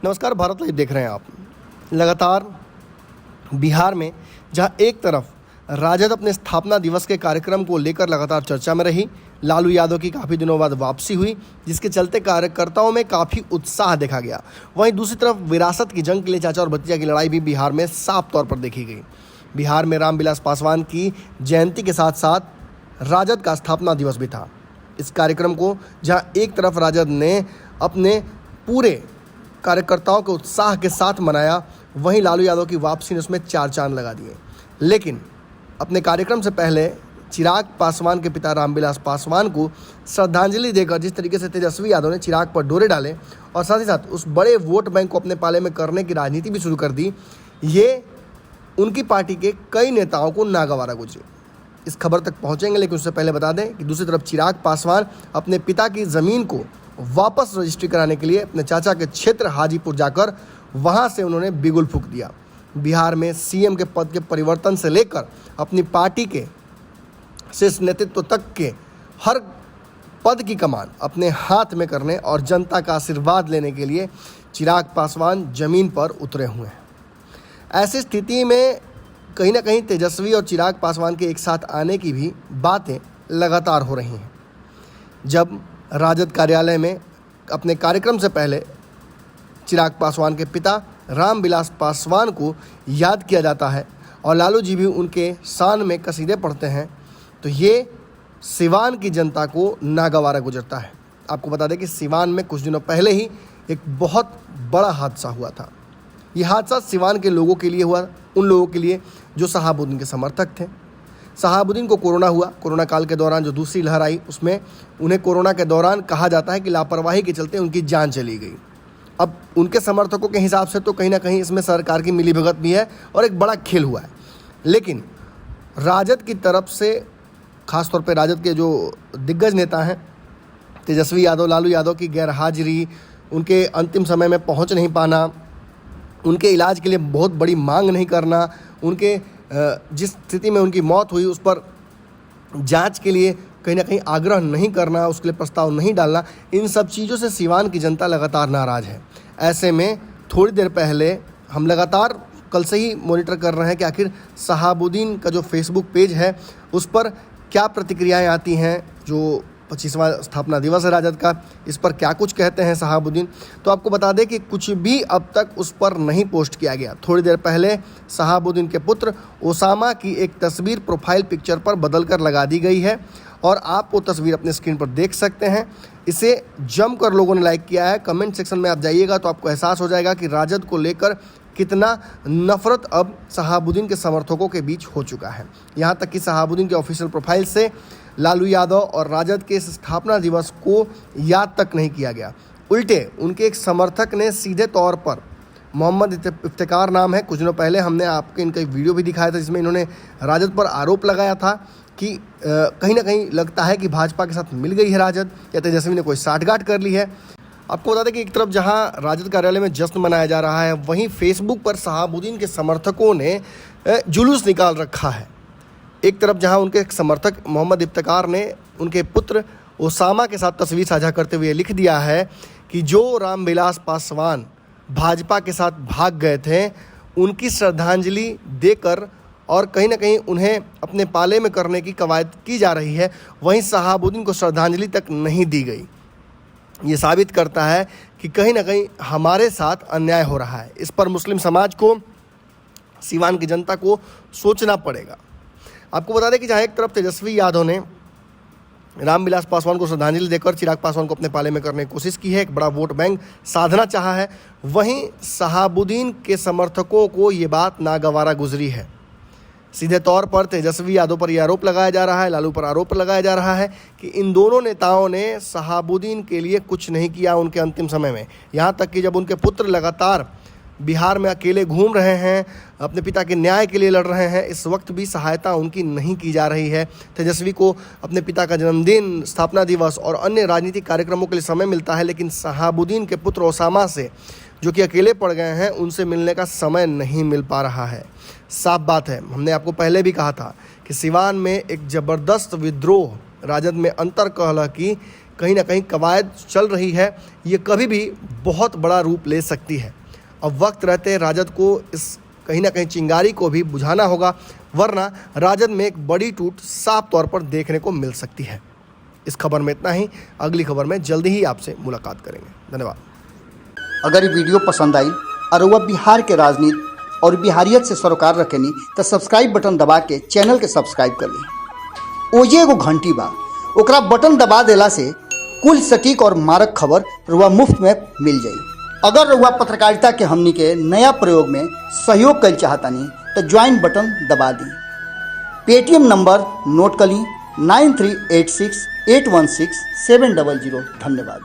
नमस्कार, भारत लाइव देख रहे हैं आप। लगातार बिहार में जहां एक तरफ राजद अपने स्थापना दिवस के कार्यक्रम को लेकर लगातार चर्चा में रही, लालू यादव की काफ़ी दिनों बाद वापसी हुई, जिसके चलते कार्यकर्ताओं में काफ़ी उत्साह देखा गया। वहीं दूसरी तरफ विरासत की जंग के लिए चाचा और भतीजा की लड़ाई भी बिहार में साफ तौर पर देखी गई। बिहार में रामविलास पासवान की जयंती के साथ साथ राजद का स्थापना दिवस भी था। इस कार्यक्रम को जहां एक तरफ राजद ने अपने पूरे कार्यकर्ताओं के उत्साह के साथ मनाया, वहीं लालू यादव की वापसी ने उसमें चार चांद लगा दिए। लेकिन अपने कार्यक्रम से पहले चिराग पासवान के पिता रामविलास पासवान को श्रद्धांजलि देकर जिस तरीके से तेजस्वी यादव ने चिराग पर डोरे डाले और साथ ही साथ उस बड़े वोट बैंक को अपने पाले में करने की राजनीति भी शुरू कर दी, ये उनकी पार्टी के कई नेताओं को नागवारा गुजरी। इस खबर तक पहुंचेंगे, लेकिन उससे पहले बता दें कि दूसरी तरफ चिराग पासवान अपने पिता की ज़मीन को वापस रजिस्ट्री कराने के लिए अपने चाचा के क्षेत्र हाजीपुर जाकर वहां से उन्होंने बिगुल फूंक दिया। बिहार में सीएम के पद के परिवर्तन से लेकर अपनी पार्टी के शीर्ष नेतृत्व तक के हर पद की कमान अपने हाथ में करने और जनता का आशीर्वाद लेने के लिए चिराग पासवान जमीन पर उतरे हुए हैं। ऐसी स्थिति में कहीं ना कहीं तेजस्वी और चिराग पासवान के एक साथ आने की भी बातें लगातार हो रही हैं। जब राजद कार्यालय में अपने कार्यक्रम से पहले चिराग पासवान के पिता रामविलास पासवान को याद किया जाता है और लालू जी भी उनके शान में कसीदे पढ़ते हैं, तो ये सिवान की जनता को नागवारा गुजरता है। आपको बता दें कि सिवान में कुछ दिनों पहले ही एक बहुत बड़ा हादसा हुआ था। ये हादसा सिवान के लोगों के लिए हुआ, उन लोगों के लिए जो शहाबुद्दीन के समर्थक थे। शहाबुद्दीन को कोरोना हुआ। कोरोना काल के दौरान जो दूसरी लहर आई, उसमें उन्हें कोरोना के दौरान कहा जाता है कि लापरवाही के चलते उनकी जान चली गई। अब उनके समर्थकों के हिसाब से तो कहीं ना कहीं इसमें सरकार की मिलीभगत भी है और एक बड़ा खेल हुआ है। लेकिन राजद की तरफ से, खासतौर पे राजद के जो दिग्गज नेता हैं तेजस्वी यादव, लालू यादव की गैर हाजिरी, उनके अंतिम समय में पहुंच नहीं पाना, उनके इलाज के लिए बहुत बड़ी मांग नहीं करना, उनके जिस स्थिति में उनकी मौत हुई उस पर जांच के लिए कहीं ना कहीं आग्रह नहीं करना, उसके लिए प्रस्ताव नहीं डालना, इन सब चीज़ों से सिवान की जनता लगातार नाराज़ है। ऐसे में थोड़ी देर पहले हम लगातार कल से ही मॉनिटर कर रहे हैं कि आखिर शहाबुद्दीन का जो फेसबुक पेज है उस पर क्या प्रतिक्रियाएं आती हैं। जो 25वां स्थापना दिवस है राजद का, इस पर क्या कुछ कहते हैं शहाबुद्दीन। तो आपको बता दें कि कुछ भी अब तक उस पर नहीं पोस्ट किया गया। थोड़ी देर पहले शहाबुद्दीन के पुत्र ओसामा की एक तस्वीर प्रोफाइल पिक्चर पर बदलकर लगा दी गई है और आप वो तस्वीर अपने स्क्रीन पर देख सकते हैं। इसे जमकर लोगों ने लाइक किया है। कमेंट सेक्शन में आप जाइएगा तो आपको एहसास हो जाएगा कि राजद को लेकर कितना नफरत अब शहाबुद्दीन के समर्थकों के बीच हो चुका है। यहाँ तक कि शहाबुद्दीन के ऑफिशियल प्रोफाइल से लालू यादव और राजद के इस स्थापना दिवस को याद तक नहीं किया गया। उल्टे उनके एक समर्थक ने सीधे तौर पर, मोहम्मद इफ्तिकार नाम है, कुछ दिनों पहले हमने आपको इनका एक वीडियो भी दिखाया था जिसमें इन्होंने राजद पर आरोप लगाया था कि कहीं ना कहीं लगता है कि भाजपा के साथ मिल गई है राजद या तेजस्वी ने कोई साठगांठ कर ली है। आपको बता दें कि एक तरफ जहां राजद कार्यालय में जश्न मनाया जा रहा है, वहीं फेसबुक पर शहाबुद्दीन के समर्थकों ने जुलूस निकाल रखा है। एक तरफ जहां उनके समर्थक मोहम्मद इफ्तिकार ने उनके पुत्र ओसामा के साथ तस्वीर साझा करते हुए लिख दिया है कि जो रामविलास पासवान भाजपा के साथ भाग गए थे, उनकी श्रद्धांजलि देकर और कहीं ना कहीं उन्हें अपने पाले में करने की कवायद की जा रही है, वहीं शहाबुद्दीन को श्रद्धांजलि तक नहीं दी गई। ये साबित करता है कि कहीं ना कहीं हमारे साथ अन्याय हो रहा है। इस पर मुस्लिम समाज को, सिवान की जनता को सोचना पड़ेगा। आपको बता दें कि जहाँ एक तरफ तेजस्वी यादव ने रामविलास पासवान को श्रद्धांजलि देकर चिराग पासवान को अपने पाले में करने की कोशिश की है, एक बड़ा वोट बैंक साधना चाहा है, वहीं शहाबुद्दीन के समर्थकों को ये बात नागवारा गुजरी है। सीधे तौर पर तेजस्वी यादव पर यह आरोप लगाया जा रहा है, लालू पर आरोप लगाया जा रहा है कि इन दोनों नेताओं ने शहाबुद्दीन के लिए कुछ नहीं किया उनके अंतिम समय में। यहाँ तक कि जब उनके पुत्र लगातार बिहार में अकेले घूम रहे हैं, अपने पिता के न्याय के लिए लड़ रहे हैं, इस वक्त भी सहायता उनकी नहीं की जा रही है। तेजस्वी को अपने पिता का जन्मदिन, स्थापना दिवस और अन्य राजनीतिक कार्यक्रमों के लिए समय मिलता है, लेकिन शहाबुद्दीन के पुत्र ओसामा से, जो कि अकेले पड़ गए हैं, उनसे मिलने का समय नहीं मिल पा रहा है। साफ बात है, हमने आपको पहले भी कहा था कि सिवान में एक ज़बरदस्त विद्रोह राजद में अंतर्कलह की कहीं ना कहीं कवायद चल रही है, ये कभी भी बहुत बड़ा रूप ले सकती है। अब वक्त रहते राजद को इस कहीं ना कहीं चिंगारी को भी बुझाना होगा, वरना राजद में एक बड़ी टूट साफ तौर पर देखने को मिल सकती है। इस खबर में इतना ही। अगली खबर में जल्दी ही आपसे मुलाकात करेंगे। धन्यवाद। अगर ये वीडियो पसंद आई और वह बिहार के राजनीति और बिहारियत से सरोकार रखेनी तो सब्सक्राइब बटन दबा के चैनल के सब्सक्राइब कर ली। ओजे एगो घंटी बा, ओकरा बटन दबा देला से कुल सटीक और मारक खबर रुआ मुफ्त में मिल जाई। अगर रुआ पत्रकारिता के हमनी के नया प्रयोग में सहयोग कर चाहतानी तो ज्वाइन बटन दबा दी। पेटीएम नंबर नोट कर ली 9386816700। धन्यवाद।